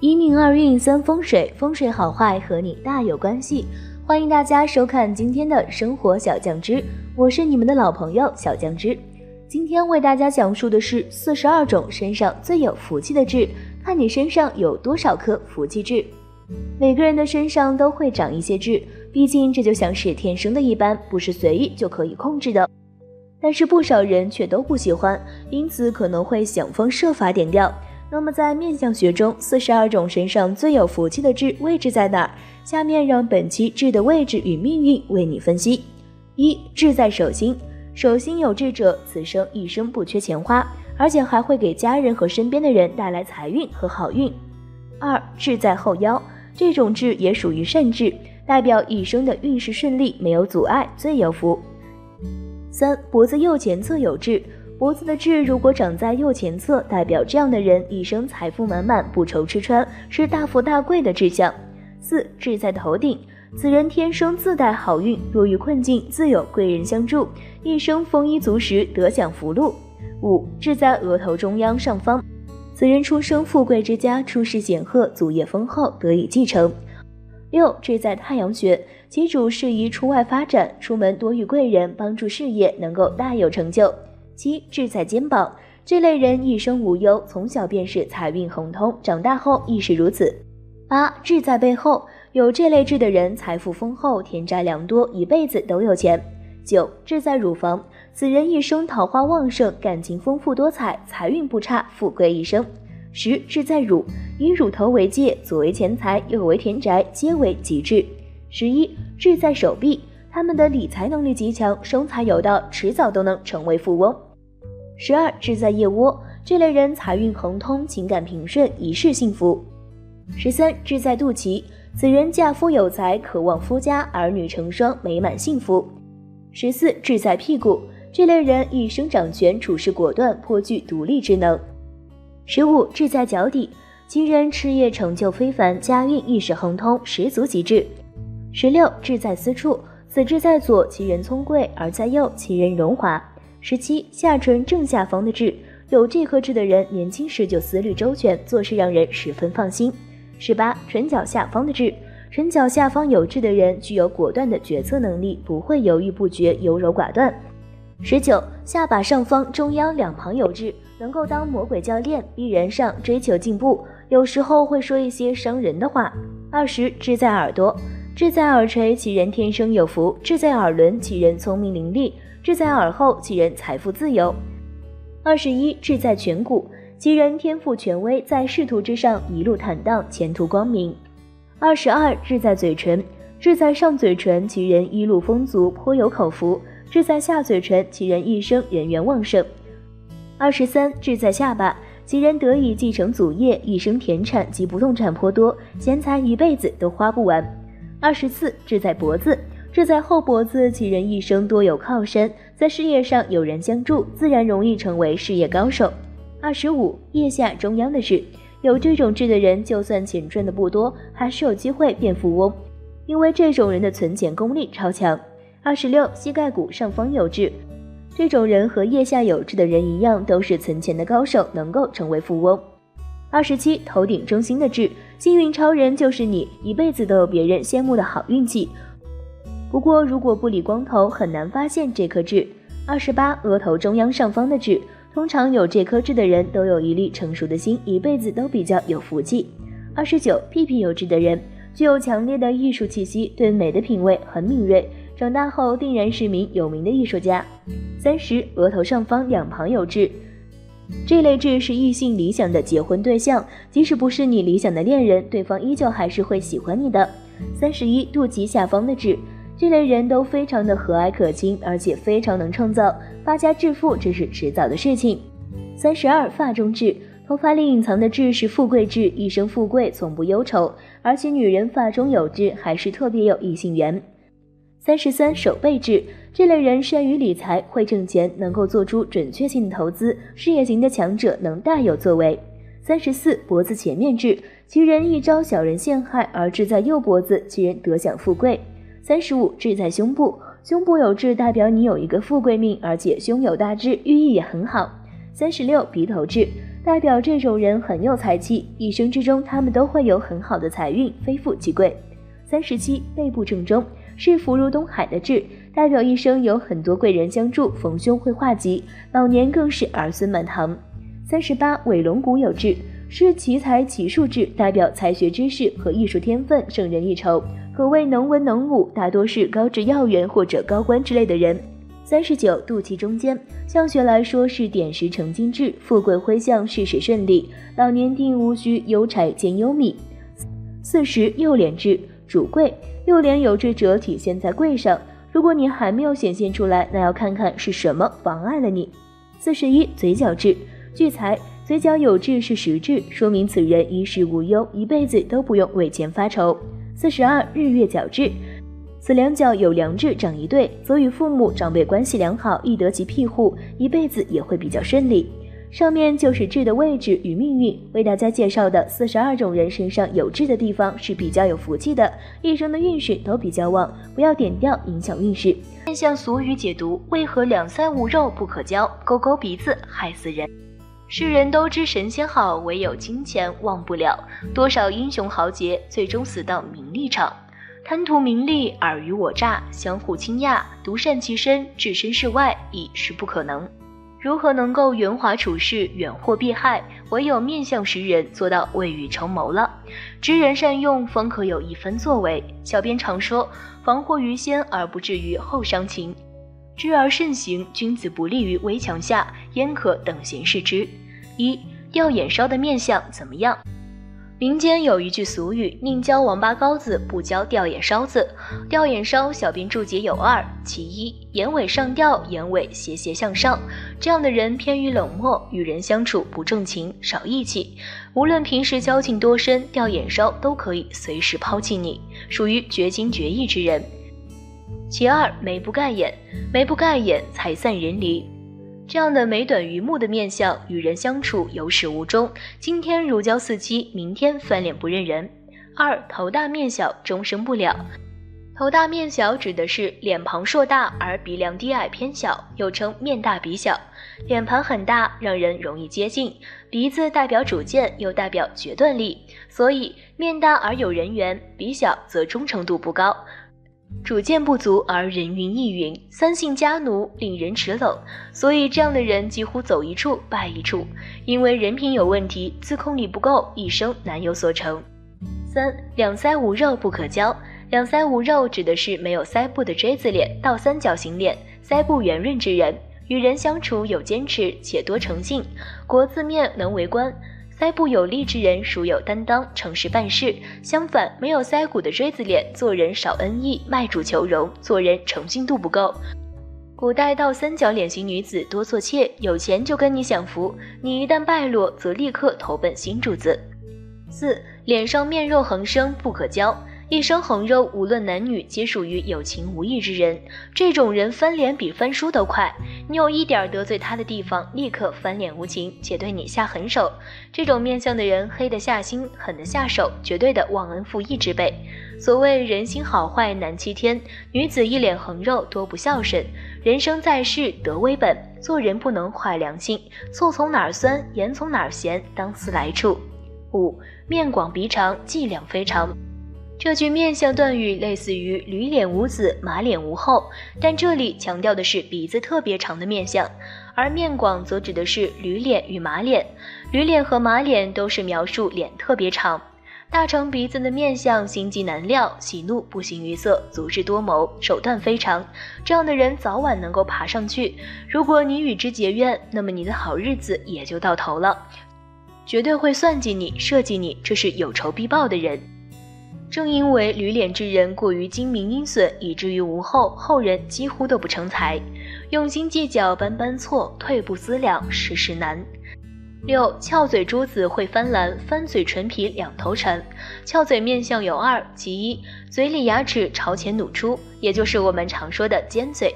一命二运三风水，风水好坏和你大有关系。欢迎大家收看今天的生活小酱汁，我是你们的老朋友小酱汁。今天为大家讲述的是42种身上最有福气的痣，看你身上有多少颗福气痣。每个人的身上都会长一些痣，毕竟这就像是天生的一般，不是随意就可以控制的。但是不少人却都不喜欢，因此可能会想方设法点掉。那么在面相学中，42种身上最有福气的痣位置在哪儿？下面让本期痣的位置与命运为你分析。一、痣在手心，手心有痣者，此生一生不缺钱花，而且还会给家人和身边的人带来财运和好运。二、痣在后腰，这种痣也属于善痣，代表一生的运势顺利，没有阻碍，最有福。三、脖子右前侧有痣，脖子的痣如果长在右前侧，代表这样的人一生财富满满，不愁吃穿，是大富大贵的志向。四、痣在头顶，此人天生自带好运，若遇困境自有贵人相助，一生丰衣足食，得享福禄。五、痣在额头中央上方，此人出生富贵之家，出世显赫，祖业丰厚，得以继承。六、痣在太阳穴，其主适宜出外发展，出门多遇贵人，帮助事业能够大有成就。七、痣在肩膀，这类人一生无忧，从小便是财运亨通，长大后亦是如此。八、痣在背后，有这类痣的人财富丰厚，田宅良多，一辈子都有钱。九、痣在乳房，此人一生桃花旺盛，感情丰富多彩，财运不差，富贵一生。十、痣在乳，以乳头为界，左为钱财，右为田宅，皆为吉痣。11、痣在手臂，他们的理财能力极强，生财有道，迟早都能成为富翁。12、痣在腋窝，这类人财运亨通，情感平顺，一世幸福。13、痣在肚脐，此人嫁夫有财，渴望夫家，儿女成双，美满幸福。14、痣在屁股，这类人一生掌权，处事果断，颇具独立之能。15、痣在脚底，其人事业成就非凡，家运一时亨通，十足吉痣。16、痣在私处，此痣在左，其人聪贵，而在右，其人荣华。17、下唇正下方的痣，有这颗痣的人年轻时就思虑周全，做事让人十分放心。18、唇角下方的痣，唇角下方有痣的人具有果断的决策能力，不会犹豫不决，优柔寡断。19、下巴上方中央两旁有痣，能够当魔鬼教练，逼人上，追求进步，有时候会说一些伤人的话。20、痣在耳朵，痣在耳垂，其人天生有福；痣在耳轮，其人聪明伶俐；痣在耳后，其人财富自由。21、痣在颧骨，其人天赋权威，在仕途之上一路坦荡，前途光明。22、痣在嘴唇，痣在上嘴唇，其人一路丰足，颇有口福；痣在下嘴唇，其人一生人缘旺盛。23、痣在下巴，其人得以继承祖业，一生田产及不动产颇多，闲财一辈子都花不完。24、痣在脖子，痣在后脖子，其人一生多有靠山，在事业上有人相助，自然容易成为事业高手。25、腋下中央的痣，有这种痣的人，就算钱赚的不多，还是有机会变富翁，因为这种人的存钱功力超强。26、膝盖骨上方有痣，这种人和腋下有痣的人一样，都是存钱的高手，能够成为富翁。27、头顶中心的痣，幸运超人就是你，一辈子都有别人羡慕的好运气。不过如果不理光头，很难发现这颗痣。28、额头中央上方的痣，通常有这颗痣的人都有一粒成熟的心，一辈子都比较有福气。29、屁屁有痣的人，具有强烈的艺术气息，对美的品味很敏锐，长大后定然是名有名的艺术家。30、额头上方两旁有痣，这类痣是异性理想的结婚对象，即使不是你理想的恋人，对方依旧还是会喜欢你的。31、肚脐下方的痣，这类人都非常的和蔼可亲，而且非常能创造，发家致富这是迟早的事情。32、发中痣，头发里隐藏的痣是富贵痣，一生富贵，从不忧愁，而且女人发中有痣还是特别有异性缘。33、手背痣，这类人善于理财，会挣钱，能够做出准确性的投资，事业型的强者，能大有作为。34、脖子前面痣，其人易招小人陷害，而痣在右脖子，其人得享富贵。35、痣在胸部，胸部有痣代表你有一个富贵命，而且胸有大志，寓意也很好。36、鼻头痣，代表这种人很有才气，一生之中他们都会有很好的财运，非富即贵。37背部正中，是福如东海的志，代表一生有很多贵人相助，逢凶会化吉，老年更是儿孙满堂。38尾龙骨有志，是奇才奇术志，代表才学知识和艺术天分胜人一筹，可谓能文能武，大多是高职要员或者高官之类的人。39肚脐中间，相学来说是点石成金志，富贵辉相，事事顺利，老年定无需忧柴兼忧米。40右脸志主贵，右脸有志者体现在贵上，如果你还没有显现出来，那要看看是什么妨碍了你。41嘴角志聚财，嘴角有志是实质，说明此人衣食无忧，一辈子都不用为钱发愁。42日月角志，此两角有良志长一对，则与父母长辈关系良好，易得其庇护，一辈子也会比较顺利。上面就是志的位置与命运，为大家介绍的42种人身上有志的地方是比较有福气的，一生的运势都比较旺，不要点掉影响运势。面相俗语解读：为何两腮无肉不可交？勾勾鼻子害死人。世人都知神仙好，唯有金钱忘不了。多少英雄豪杰，最终死到名利场。贪图名利，尔虞我诈，相互倾轧，独善其身，置身事外，已是不可能。如何能够圆滑处事，远祸避害？唯有面相识人，做到未雨绸缪了。知人善用，方可有一番作为。小编常说，防祸于先，而不至于后伤情。知而慎行，君子不立于危墙下，焉可等闲视之。1吊眼梢的面相怎么样？民间有一句俗语，宁教王八羔子，不教吊眼梢子。吊眼梢小编注解有2，其一，眼尾上吊，眼尾斜斜向上，这样的人偏于冷漠，与人相处不重情，少义气，无论平时交情多深，吊眼梢都可以随时抛弃你，属于绝情绝义之人。其2，眉不盖眼，眉不盖眼，财散人离。这样的眉短于目的面相，与人相处有始无终，今天如胶似漆，明天翻脸不认人。2头大面小，终生不了。头大面小指的是脸庞硕大而鼻梁低矮偏小，又称面大鼻小。脸盘很大，让人容易接近，鼻子代表主见，又代表决断力，所以面大而有人缘，鼻小则忠诚度不高，主见不足而人云亦云，三姓家奴，令人齿冷，所以这样的人几乎走一处败一处，因为人品有问题，自控力不够，一生难有所成。3两腮无肉不可交。两腮无肉指的是没有腮部的锥子脸、倒三角形脸、腮部圆润之人，与人相处有坚持且多诚信，国字面能为官。腮部有力之人属有担当、诚实办事，相反，没有腮骨的锥子脸，做人少恩义，卖主求荣，做人诚信度不够。古代倒三角脸型女子多做妾，有钱就跟你享福，你一旦败落，则立刻投奔新主子。4脸上面肉横生不可交。一生横肉，无论男女，皆属于有情无义之人。这种人翻脸比翻书都快，你有一点得罪他的地方，立刻翻脸无情，且对你下狠手。这种面相的人，黑得下心，狠得下手，绝对的忘恩负义之辈。所谓人心好坏难欺天，女子一脸横肉多不孝顺。人生在世，德为本，做人不能坏良心，醋从哪儿酸，盐从哪儿咸，当思来处。5面广鼻长，伎俩非常。这句面相断语类似于驴脸无子，马脸无后，但这里强调的是鼻子特别长的面相，而面广则指的是驴脸与马脸。驴脸和马脸都是描述脸特别长。大长鼻子的面相心机难料，喜怒不形于色，足智多谋，手段非常，这样的人早晚能够爬上去。如果你与之结怨，那么你的好日子也就到头了，绝对会算计你，设计你，这是有仇必报的人。正因为驴脸之人过于精明阴损，以至于无后，后人几乎都不成才。用心计较，般般错，退步思量，事事难。6翘嘴珠子会翻蓝，翻嘴唇皮两头沉。翘嘴面相有2，其一，嘴里牙齿朝前努出，也就是我们常说的尖嘴。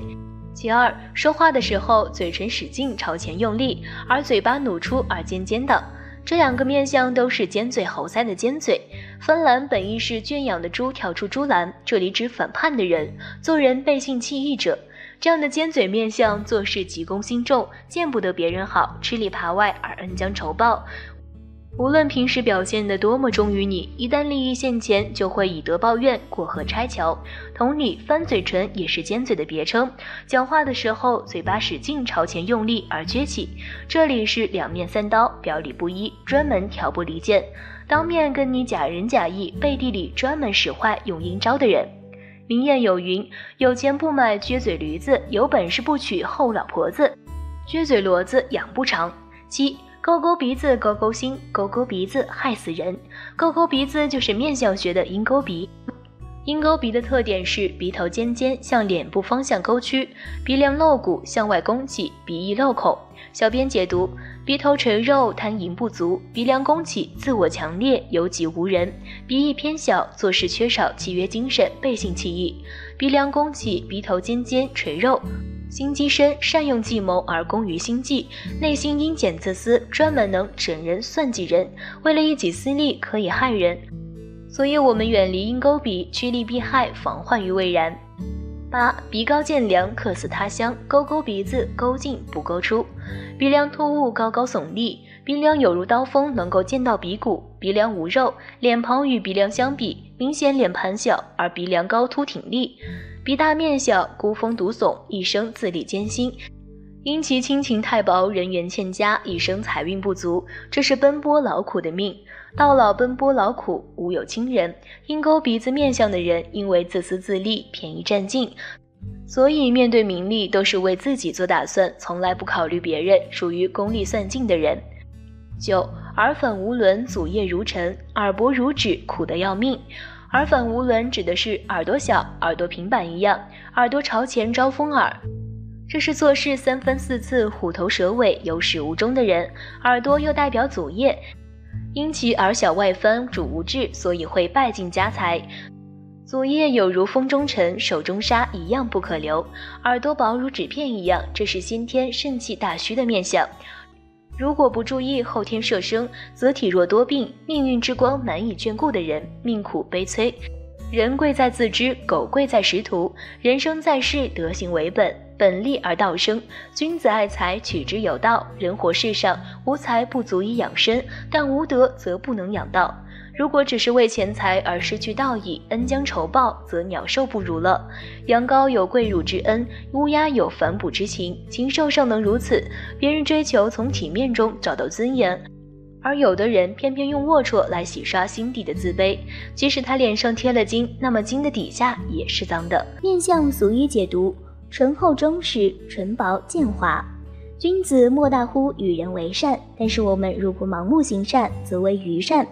其2，说话的时候嘴唇使劲朝前用力，而嘴巴努出而尖尖的。这两个面相都是尖嘴猴腮的尖嘴。翻蓝本意是圈养的猪跳出猪栏，这里指反叛的人，做人背信弃义者。这样的尖嘴面相，做事急公心重，见不得别人好，吃里扒外而恩将仇报。无论平时表现得多么忠于你，一旦利益现前，就会以德报怨，过河拆桥。同理，翻嘴唇也是尖嘴的别称。讲话的时候，嘴巴使劲朝前用力而撅起，这里是两面三刀，表里不一，专门挑拨离间。当面跟你假仁假义，背地里专门使坏用阴招的人。名谚有云：有钱不买撅嘴驴子，有本事不娶后老婆子。撅嘴骡子养不长。7. 勾勾鼻子勾勾心，勾勾鼻子害死人。勾勾鼻子就是面相学的鹰钩鼻。鹰钩鼻的特点是鼻头尖尖，向脸部方向勾曲，鼻梁露骨，向外弓起，鼻翼镂孔。小编解读：鼻头垂肉，贪淫不足；鼻梁弓起，自我强烈，有己无人；鼻翼偏小，做事缺少契约精神，背信弃义。鼻梁弓起，鼻头尖尖，垂肉。心机深，善用计谋而功于心计，内心阴险自私，专门能整人算计人，为了一己私利可以害人，所以我们远离鹰钩鼻，趋利避害，防患于未然。8. 鼻高见梁，客似他乡，勾勾鼻子，勾进不勾出。鼻梁突兀，高高耸立，鼻梁有如刀锋，能够见到鼻骨。鼻梁无肉，脸庞与鼻梁相比，明显脸盘小，而鼻梁高凸挺立。鼻大面小，孤峰独耸，一生自立艰辛，因其亲情太薄，人缘欠佳，一生财运不足，这是奔波劳苦的命。到老奔波劳苦，无有亲人。鹰钩鼻子面相的人，因为自私自利，便宜占尽，所以面对名利都是为自己做打算，从来不考虑别人，属于功利算尽的人。9. 耳粉无伦，祖业如尘，耳薄如纸，苦得要命。耳粉无伦指的是耳朵小，耳朵平板一样，耳朵朝前招风耳，这是做事三番四次，虎头蛇尾，有始无终的人。耳朵又代表祖业，因其耳小外翻，主无志，所以会败尽家财。祖业有如风中尘，手中沙一样不可留，耳朵薄如纸片一样，这是先天肾气大虚的面相。如果不注意后天摄生，则体弱多病，命运之光难以眷顾的人，命苦悲催。人贵在自知，狗贵在识途。人生在世，德行为本，本立而道生。君子爱财，取之有道。人活世上，无财不足以养生，但无德则不能养道。如果只是为钱财而失去道义，恩将仇报，则鸟兽不如了。羊羔有跪乳之恩，乌鸦有反哺之情，禽兽尚能如此，别人追求从体面中找到尊严，而有的人偏偏用龌龊来洗刷心底的自卑，即使他脸上贴了金，那么金的底下也是脏的。面相俗语解读：醇厚忠实，唇薄见滑。君子莫大乎与人为善，但是我们如果盲目行善，则为愚善，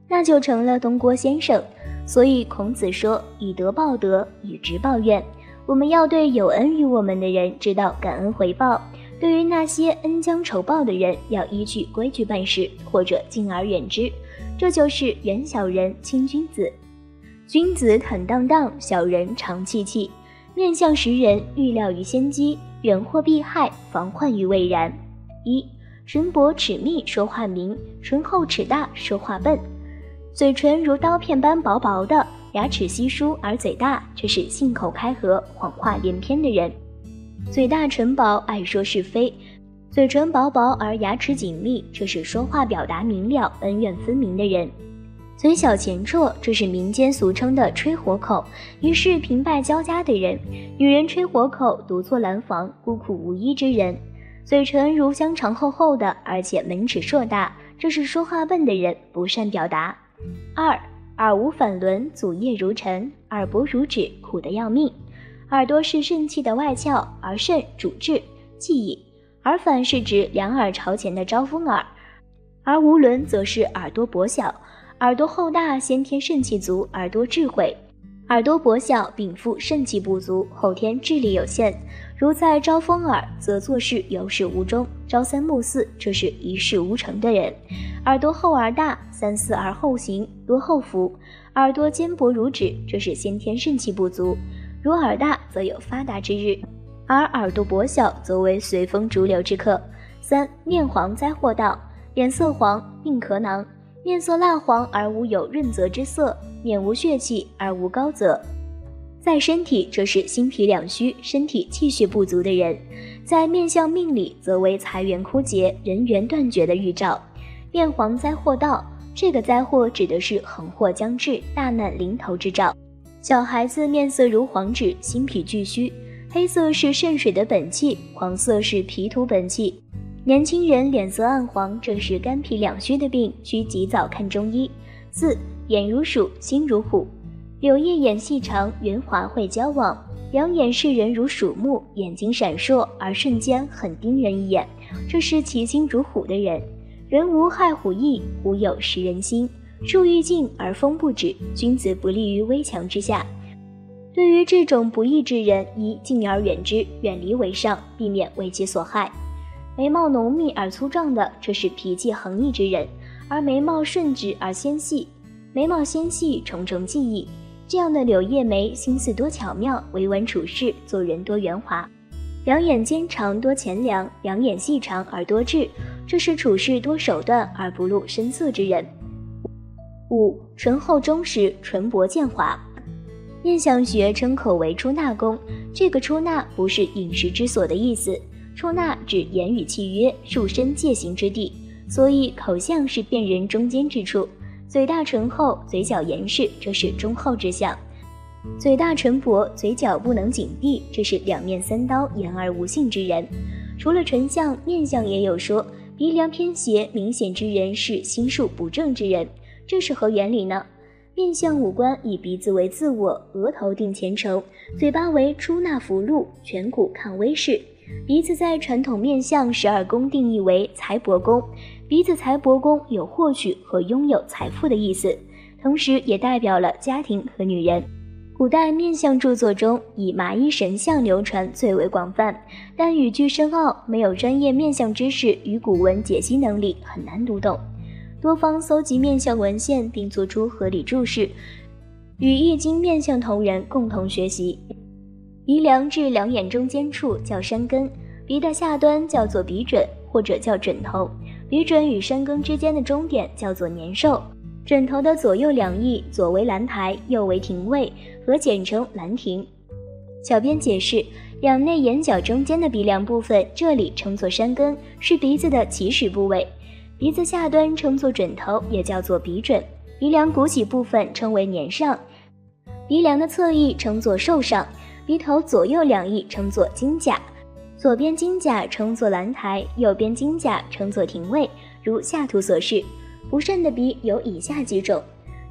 那就成了东郭先生。所以孔子说，以德报德，以直报怨。我们要对有恩于我们的人知道感恩回报，对于那些恩将仇报的人，要依据规矩办事，或者敬而远之。这就是远小人，亲君子。君子坦荡荡，小人长戚戚。面相识人，预料于先机，远祸避害，防患于未然。1. 唇薄齿密，说话明；唇厚齿大，说话笨。嘴唇如刀片般薄薄的，牙齿稀疏而嘴大，这是信口开河，谎话连篇的人。嘴大唇薄，爱说是非；嘴唇薄薄而牙齿紧密，这是说话表达明了，恩怨分明的人。嘴小钱绰，这是民间俗称的吹火口，于是平败交加的人。女人吹火口，独坐蓝房，孤苦无依之人。嘴唇如香肠厚厚的，而且门齿硕大，这是说话笨的人，不善表达。2. 耳无反轮，祖业如尘，耳薄如纸，苦得要命。耳朵是肾气的外窍，而肾主志、记忆。耳反是指两耳朝前的招风耳，而无轮则是耳朵薄小。耳朵厚大，先天肾气足而多智慧；耳朵薄小，禀赋肾气不足，后天智力有限。如在招风耳，则做事有始无终，朝三暮四，这是一事无成的人。耳朵厚而大，三思而后行，多后福。耳朵坚薄如纸，这是先天肾气不足。如耳大，则有发达之日；而耳朵薄小，则为随风逐流之客。3. 面黄灾祸到，脸色黄，病可囊。面色蜡黄而无有润泽之色，面无血气而无膏泽。在身体，这是心脾两虚，身体气血不足的人；在面相命理，则为财源枯竭、人缘断绝的预兆。面黄灾祸到，这个灾祸指的是横祸将至、大难临头之兆。小孩子面色如黄纸，心脾俱虚。黑色是肾水的本气，黄色是脾土本气。年轻人脸色暗黄，这是肝脾两虚的病，需及早看中医。4. 眼如鼠，心如虎。柳叶眼细长，圆滑会交往，两眼视人如鼠目，眼睛闪烁而瞬间很盯人一眼，这是其心如虎的人。人无害虎意，虎有食人心。树欲静而风不止，君子不立于危墙之下。对于这种不义之人，宜敬而远之，远离为上，避免为其所害。眉毛浓密而粗壮的，这是脾气横逆之人，而眉毛顺直而纤细，眉毛纤细，重重记忆。这样的柳叶眉，心思多巧妙，委婉处事，做人多圆滑。两眼尖长多钱粮，两眼细长而多智，这是处事多手段而不露声色之人。5. 醇厚忠实，淳薄健华。面相学称口为出纳宫，这个出纳不是饮食之所的意思，出纳指言语契约、束身戒行之地，所以口相是辨人中间之处。嘴大唇厚，嘴角严实，这是中厚之相；嘴大唇薄，嘴角不能紧闭，这是两面三刀、言而无信之人。除了唇相，面相也有说，鼻梁偏斜明显之人是心术不正之人，这是何原理呢？面相五官以鼻子为自我，额头定前程，嘴巴为出纳福禄，颧骨抗威势。鼻子在传统面相12宫定义为财帛宫，鼻子财帛宫有获取和拥有财富的意思，同时也代表了家庭和女人。古代面相著作中，以麻衣神相流传最为广泛，但语句深奥，没有专业面相知识与古文解析能力，很难读懂。多方搜集面相文献并做出合理注释，与易经面相同人共同学习。鼻梁至两眼中间处叫山根，鼻的下端叫做鼻枕或者叫枕头，鼻枕与山根之间的中点叫做年兽。枕头的左右两翼，左为兰台，右为廷位，合简称兰亭。小编解释，两内眼角中间的鼻梁部分，这里称作山根，是鼻子的起始部位。鼻子下端称作枕头，也叫做鼻枕。鼻梁鼓起部分称为年上，鼻梁的侧翼称作兽上，鼻头左右两翼称作金甲，左边金甲称作兰台，右边金甲称作廷位，如下图所示。不善的鼻有以下几种：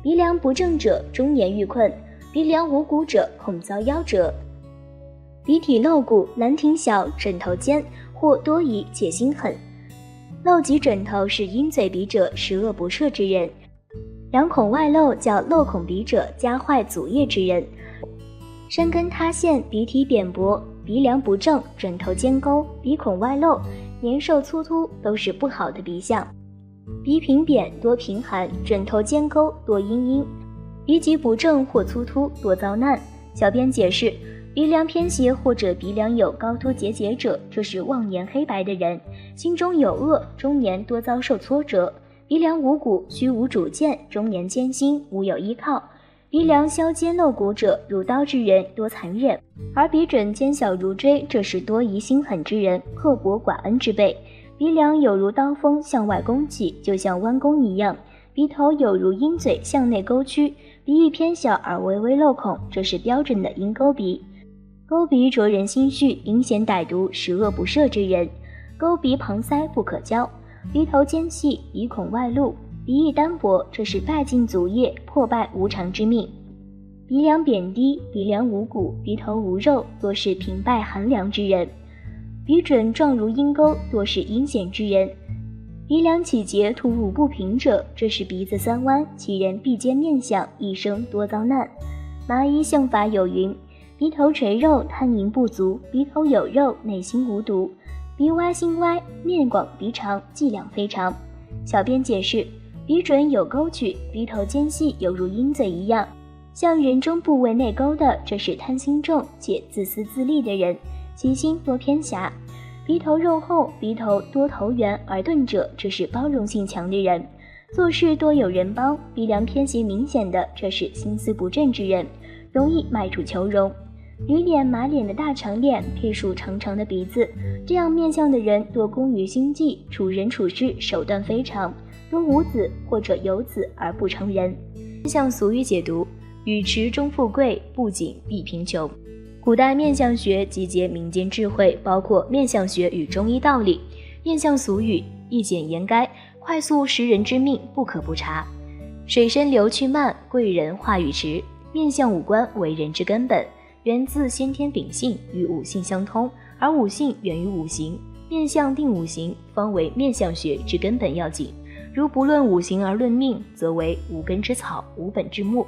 鼻梁不正者，终年遇困；鼻梁无骨者，恐遭夭折；鼻体露骨，兰亭小，枕头尖，或多疑且心狠。漏脊枕头是鹰嘴鼻者，十恶不赦之人；两孔外露叫漏孔鼻者，家坏祖业之人。山根塌陷，鼻体扁薄，鼻梁不正，枕头尖沟，鼻孔外露，年兽粗突，都是不好的鼻相。鼻平扁多贫寒，枕头尖沟多阴阴，鼻脊不正或粗突多遭难。小编解释，鼻梁偏斜或者鼻梁有高凸结节者，这是妄言黑白的人，心中有恶，中年多遭受挫折。鼻梁无骨，虚无主见，中年艰辛，无有依靠。鼻梁削尖露骨者，如刀之人，多残忍；而鼻枕尖小如锥，这是多疑心狠之人，刻薄寡恩之辈。鼻梁有如刀锋向外攻起，就像弯弓一样；鼻头有如鹰嘴向内勾曲，鼻翼偏小而微微漏孔，这是标准的鹰钩鼻。钩鼻灼人心绪，阴险歹毒，十恶不赦之人。钩鼻旁腮不可交，鼻头尖细，鼻孔外露，鼻翼单薄，这是败尽祖业，破败无常之命。鼻梁扁低，鼻梁无骨，鼻头无肉，多是贫败寒凉之人。鼻枕状如鹰钩，多是阴险之人。鼻梁起结突兀不平者，这是鼻子三弯，其人必兼面相，一生多遭难。麻衣相法有云：鼻头垂肉，贪淫不足；鼻头有肉，内心无毒。鼻歪心歪，面广鼻长，伎俩非常。小编解释，鼻准有沟曲，鼻头尖细，犹如鹰嘴一样，像人中部位内沟的，这是贪心重且自私自利的人，其心多偏狭。鼻头肉厚，鼻头多头圆而钝者，这是包容性强的人，做事多有人帮。鼻梁偏斜明显的，这是心思不正之人，容易卖主求荣。驴脸马脸的大长脸配属长长的鼻子，这样面相的人多工于心计，处人处事手段非常，多无子或者有子而不成人。面相俗语解读：语迟终富贵，不谨必贫穷。古代面相学集结民间智慧，包括面相学与中医道理。面相俗语一简言赅，快速识人之命不可不察。水深流去慢，贵人话语迟。面相五官为人之根本，源自先天秉性，与五性相通，而五性源于五行。面相定五行，方为面相学之根本要紧。如不论五行而论命，则为无根之草，无本之木。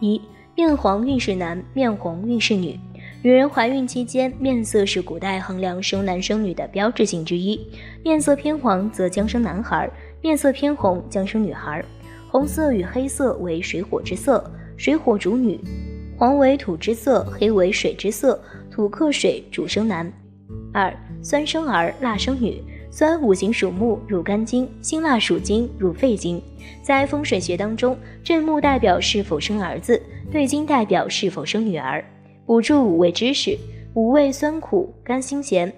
一、面黄运势男，面红运势女。女人怀孕期间，面色是古代衡量生男生女的标志性之一。面色偏黄则将生男孩，面色偏红将生女孩。红色与黑色为水火之色，水火主女；黄为土之色，黑为水之色，土克水，主生男。二、酸生儿，辣生女。酸五行属木，入肝经；辛辣属金，入肺经。在风水学当中，正木代表是否生儿子，对金代表是否生女儿。补助五味知识：五味酸苦，甘辛咸。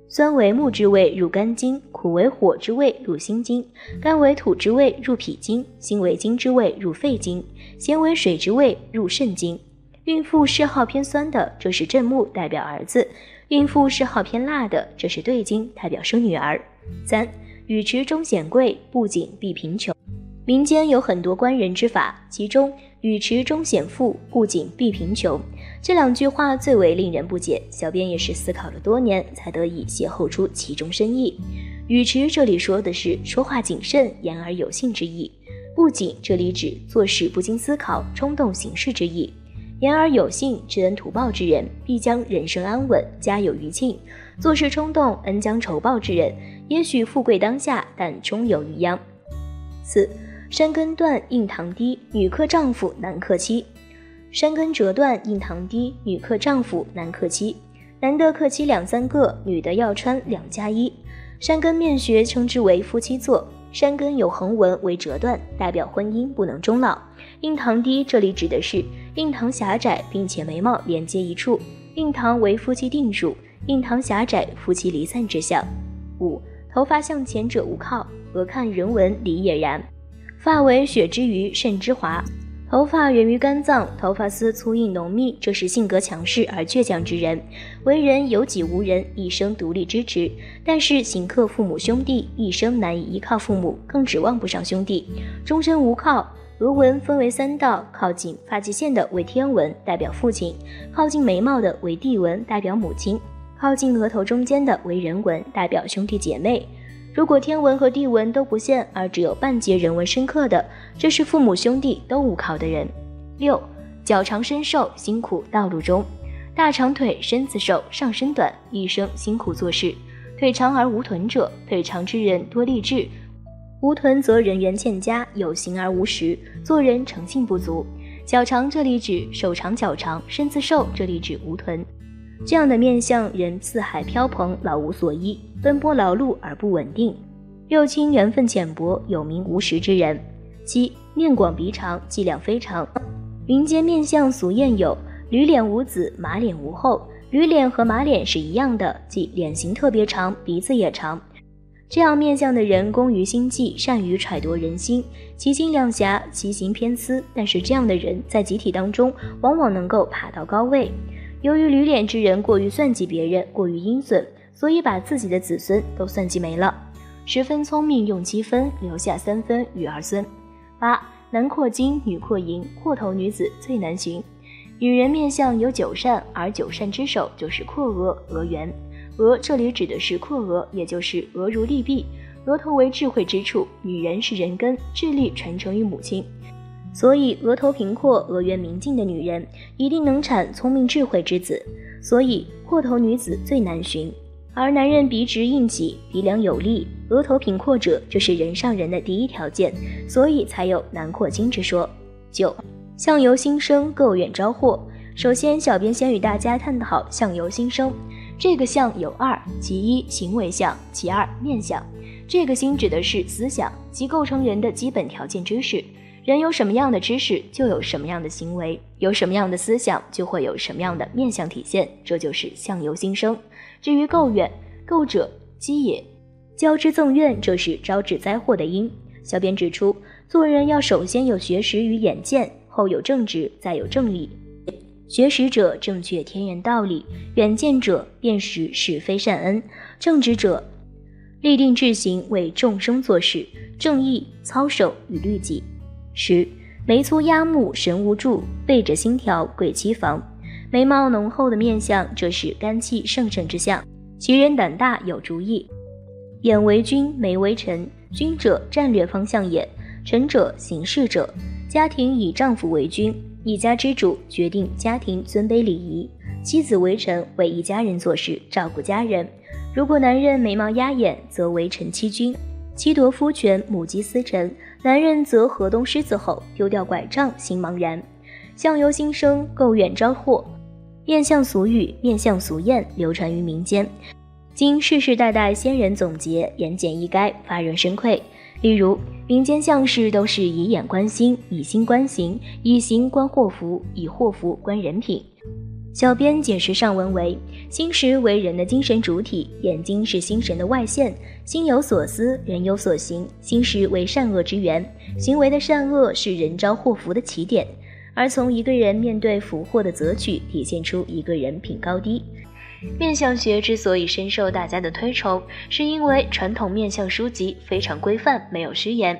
酸为木之味，入肝经；苦为火之味，入心经；甘为土之味，入脾经；辛为金之味，入肺经；咸为水之味，入肾经。孕妇嗜好偏酸的，这是正木，代表儿子；孕妇嗜好偏辣的，这是对金，代表生女儿。三、语迟终显贵，不谨必贫穷。民间有很多观人之法，其中语迟终显富，不谨必贫穷这两句话最为令人不解，小编也是思考了多年才得以邂逅出其中深意。语迟这里说的是说话谨慎，言而有信之意；不谨这里指做事不经思考，冲动行事之意。言而有信，知恩图报之人，必将人生安稳，家有余庆；做事冲动，恩将仇报之人，也许富贵当下，但终有余殃。四、山根断，印堂低，女克丈夫，男克妻。山根折断，印堂低，女克丈夫，男克妻。男的克妻两三个，女的要穿2+1。山根面学称之为夫妻座，山根有横纹为折断，代表婚姻不能终老。印堂低这里指的是印堂狭窄，并且眉毛连接一处。印堂为夫妻定数，印堂狭窄，夫妻离散之象。五、头发向前者无靠，额看人文理也然。发为血之余，肾之华。头发源于肝脏，头发丝粗硬浓密，这是性格强势而倔强之人，为人有己无人，一生独立支持。但是行克父母兄弟，一生难以依靠父母，更指望不上兄弟，终身无靠。额纹分为3道，靠近发际线的为天纹，代表父亲；靠近眉毛的为地纹，代表母亲；靠近额头中间的为人纹，代表兄弟姐妹。如果天纹和地纹都不现，而只有半截人纹深刻的，这是父母兄弟都无靠的人。六、脚长身瘦，辛苦道路中。大长腿，身子瘦，上身短，一生辛苦做事。腿长而无臀者，腿长之人多励志，无臀则人缘欠佳，有形而无实，做人诚信不足。脚长这里指手长脚长，身子瘦这里指无臀。这样的面相人四海飘蓬，老无所依，奔波劳碌而不稳定。六亲缘分浅薄，有名无实之人。七、面广鼻长，伎俩非常。民间面相俗谚有驴脸无子，马脸无后。驴脸和马脸是一样的，即脸型特别长，鼻子也长。这样面相的人工于心计，善于揣度人心，其心两狭，其行偏私，但是这样的人在集体当中往往能够爬到高位。由于驴脸之人过于算计别人，过于阴损，所以把自己的子孙都算计没了。10分聪明用7分，留下3分与儿孙。8、男阔金，女阔银，阔头女子最难寻。女人面相有9善，而9善之首就是阔额、额圆。额这里指的是阔额，也就是额如利弊，额头为智慧之处，女人是人根，智力传承于母亲。所以额头平阔、额圆明净的女人一定能产聪明智慧之子，所以阔头女子最难寻。而男人鼻直硬脊，鼻梁有力，额头平阔者，这是人上人的第一条件，所以才有男阔金之说。9、相由心生，各远招祸。首先，小编先与大家探讨相由心生。这个相有2，其一行为相，其二面相。这个心指的是思想，即构成人的基本条件知识。人有什么样的知识，就有什么样的行为，有什么样的思想，就会有什么样的面相体现，这就是相由心生。至于垢远，垢者积也，交之赠怨，这是招致灾祸的因。小编指出，做人要首先有学识与眼见，后有正直，再有正理。学识者正确天然道理，远见者辨识是非善恩，正直者立定志行，为众生做事，正义操守与律己。10. 眉粗压目，神无助，背着心条，贵妻房。眉毛浓厚的面相，这是肝气盛盛之象，其人胆大，有主意。眼为君，眉为臣，君者战略方向也，臣者行事者。家庭以丈夫为君，一家之主，决定家庭尊卑礼仪。妻子为臣，为一家人做事，照顾家人。如果男人眉毛压眼，则为臣欺君，妻夺夫权，母鸡司臣。男人则河东狮子吼，丢掉拐杖，心茫然。相由心生，垢远招祸。面相俗语，面相俗谚，流传于民间，经世世代代先人总结，言简意赅，发人深愧。例如，民间相事都是以眼观心，以心观行，以行观祸福，以祸福观人品。小编解释上文为：心识为人的精神主体，眼睛是心神的外现，心有所思，人有所行，心识为善恶之源，行为的善恶是人招祸福的起点，而从一个人面对福祸的择取，体现出一个人品高低。面相学之所以深受大家的推崇，是因为传统面相书籍非常规范，没有虚言，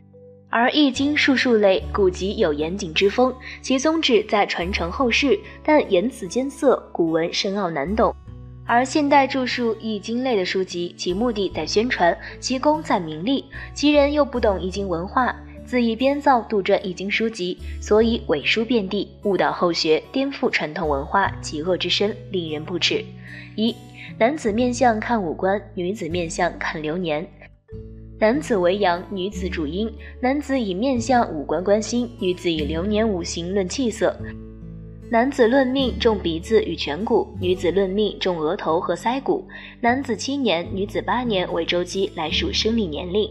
而易经术数类古籍有严谨之风，其宗旨在传承后世，但言辞艰涩，古文深奥难懂。而现代著述易经类的书籍，其目的在宣传，其功在名利，其人又不懂易经文化，恣意编造杜撰易经书籍，所以伪书遍地，误导后学，颠覆传统文化，其恶之深，令人不齿。1. 男子面相看五官，女子面相看流年。男子为阳，女子主阴。男子以面相五官观心，女子以流年五行论气色。男子论命重鼻子与颧骨，女子论命重额头和腮骨。男子7年，女子8年为周期来数生理年龄。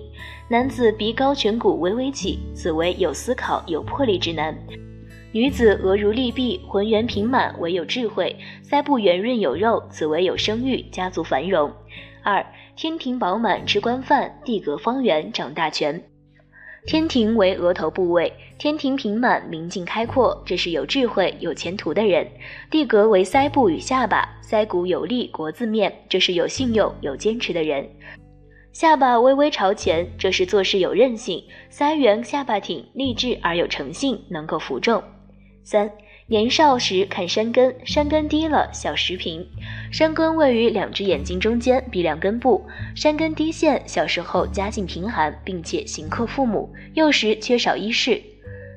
男子鼻高颧骨微微起，此为有思考有魄力之男。女子额如利臂，浑圆平满，为有智慧，腮部圆润有肉，此为有生育，家族繁荣。2. 天庭饱满，吃官饭，地阁方圆，掌大权。天庭为额头部位，天庭平满，明净开阔，这是有智慧有前途的人。地阁为腮部与下巴，腮骨有力，国字面，这是有信用有坚持的人。下巴微微朝前，这是做事有韧性，腮圆下巴挺，励志而有诚信，能够服众。3. 年少时看山根，山根低了，小时平。山根位于两只眼睛中间，鼻梁根部。山根低陷，小时候家境贫寒，并且行克父母，幼时缺少衣饰。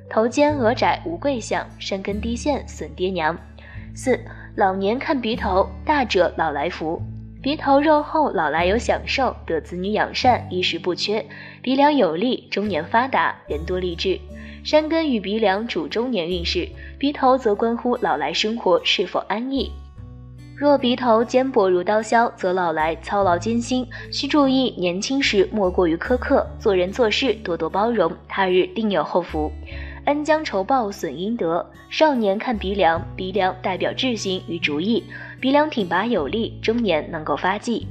头尖额窄无贵相，山根低陷损爹娘。4. 老年看鼻头，大者老来福。鼻头肉厚，老来有享受，得子女养善，衣食不缺。鼻梁有力，中年发达，人多励志。山根与鼻梁主中年运势，鼻头则关乎老来生活是否安逸。若鼻头尖薄如刀削，则老来操劳艰辛，需注意年轻时莫过于苛刻，做人做事多多包容，他日定有后福。恩将仇报损阴德，少年看鼻梁，鼻梁代表志行与主意，鼻梁挺拔有力，中年能够发迹。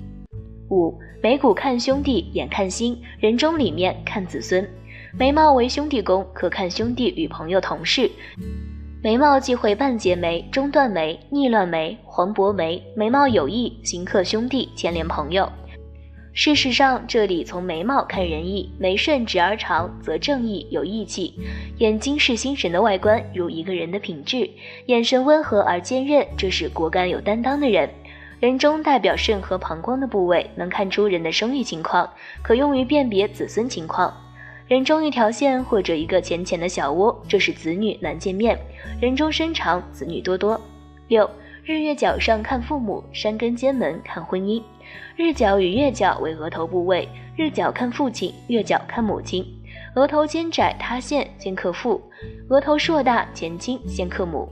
5. 眉骨看兄弟，眼看心，人中里面看子孙。眉毛为兄弟宫，可看兄弟与朋友同事。眉毛忌讳半截眉、中断眉、逆乱眉、黄薄眉，眉毛有意，行克兄弟，牵连朋友。事实上，这里从眉毛看人意，眉顺直而长，则正义有义气。眼睛是心神的外观，如一个人的品质。眼神温和而坚韧，这是果敢有担当的人。人中代表肾和膀胱的部位，能看出人的生育情况，可用于辨别子孙情况。人中一条线或者一个浅浅的小窝，这是子女难见面。人中身长，子女多多。6. 日月角上看父母，山根尖门看婚姻。日角与月角为额头部位，日角看父亲，月角看母亲。额头尖窄塌陷，先克父；额头硕大前倾，先克母。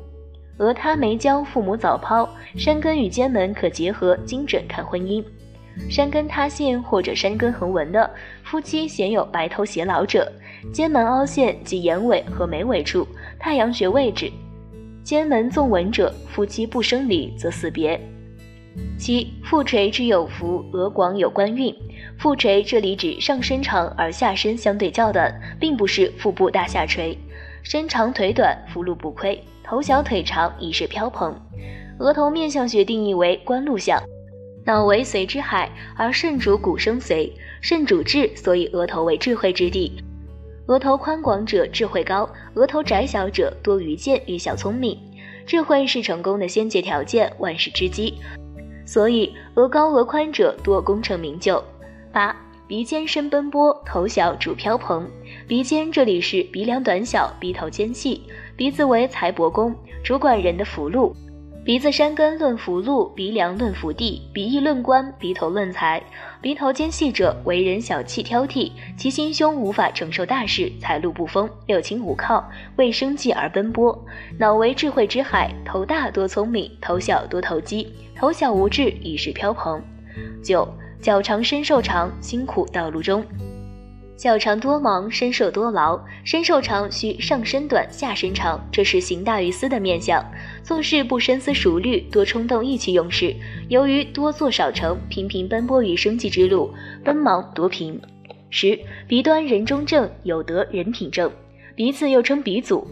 额塌眉焦，父母早抛。山根与尖门可结合，精准看婚姻。山根塌陷或者山根横纹的夫妻鲜有白头偕老者，肩门凹陷及眼尾和眉尾处太阳穴位置，肩门纵纹者，夫妻不生离则死别。7. 腹垂之有福，额广有官运。腹垂这里指上身长而下身相对较短，并不是腹部大下垂。身长腿短，福禄不亏；头小腿长，以是飘蓬。额头面相学定义为官禄相，脑为髓之海，而肾主骨生髓，肾主智，所以额头为智慧之地。额头宽广者智慧高，额头窄小者多愚见与小聪明。智慧是成功的先决条件，万事之基，所以额高额宽者多功成名就。8. 鼻尖深奔波，头小主飘蓬。鼻尖这里是鼻梁短小，鼻头尖细，鼻子为财帛宫，主管人的福禄。鼻子山根论福禄，鼻梁论福地，鼻翼论官，鼻头论财。鼻头尖细者为人小气挑剔，其心胸无法承受大事，财路不丰，六亲无靠，为生计而奔波。脑为智慧之海，头大多聪明，头小多投机，头小无智，以是飘蓬。9. 脚长身瘦长，辛苦道路中。脚长多忙，身瘦多劳。身瘦长需上身短下身长，这是行大于思的面相，做事不深思熟虑，多冲动意气用事，由于多做少成，频频奔波于生计之路，奔忙多贫。10. 鼻端人中正，有德人品正。鼻子又称鼻祖，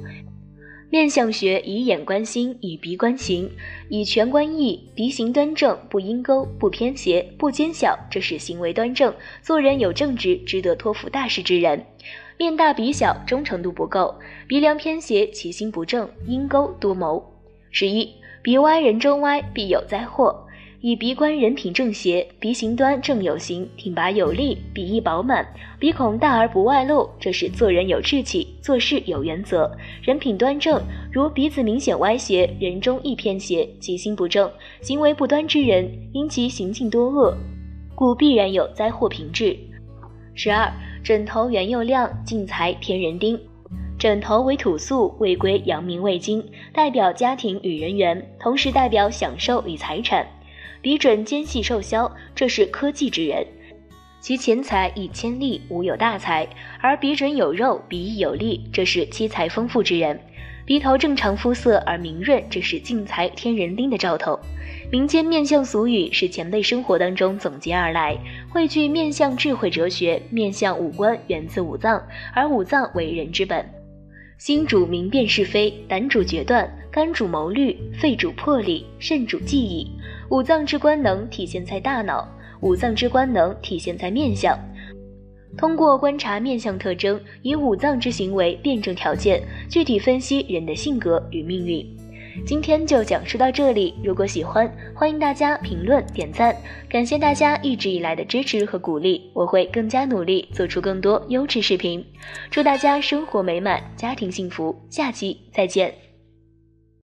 面相学以眼观心，以鼻观形，以颧观意。鼻形端正，不阴沟，不偏斜，不尖小，这是行为端正，做人有正直，值得托付大事之人。面大鼻小，忠诚度不够，鼻梁偏斜，其心不正，阴沟多谋。11. 鼻歪人中歪，必有灾祸。以鼻观人品正邪，鼻形端正有形，挺拔有力，鼻翼饱满，鼻孔大而不外露，这是做人有志气，做事有原则，人品端正。如鼻子明显歪斜，人中亦偏斜，其心不正，行为不端之人，因其行径多恶，故必然有灾祸频至。12. 枕头圆又亮，进财添人丁。枕头为土宿，位归阳明胃经，代表家庭与人缘，同时代表享受与财产。鼻准尖细瘦削，这是科技之人，其钱财以千利，无有大财；而鼻准有肉，鼻翼有力，这是妻财丰富之人。鼻头正常肤色而明润，这是进财添人丁的兆头。民间面相俗语是前辈生活当中总结而来，汇聚面相智慧哲学。面相五官源自五脏，而五脏为人之本。心主明辨是非，胆主决断，肝主谋虑，肺主魄力，肾主记忆。五脏之官能体现在大脑，五脏之官能体现在面相。通过观察面相特征，以五脏之行为辩证条件，具体分析人的性格与命运。今天就讲述到这里，如果喜欢，欢迎大家评论点赞，感谢大家一直以来的支持和鼓励，我会更加努力做出更多优质视频。祝大家生活美满，家庭幸福，下期再见。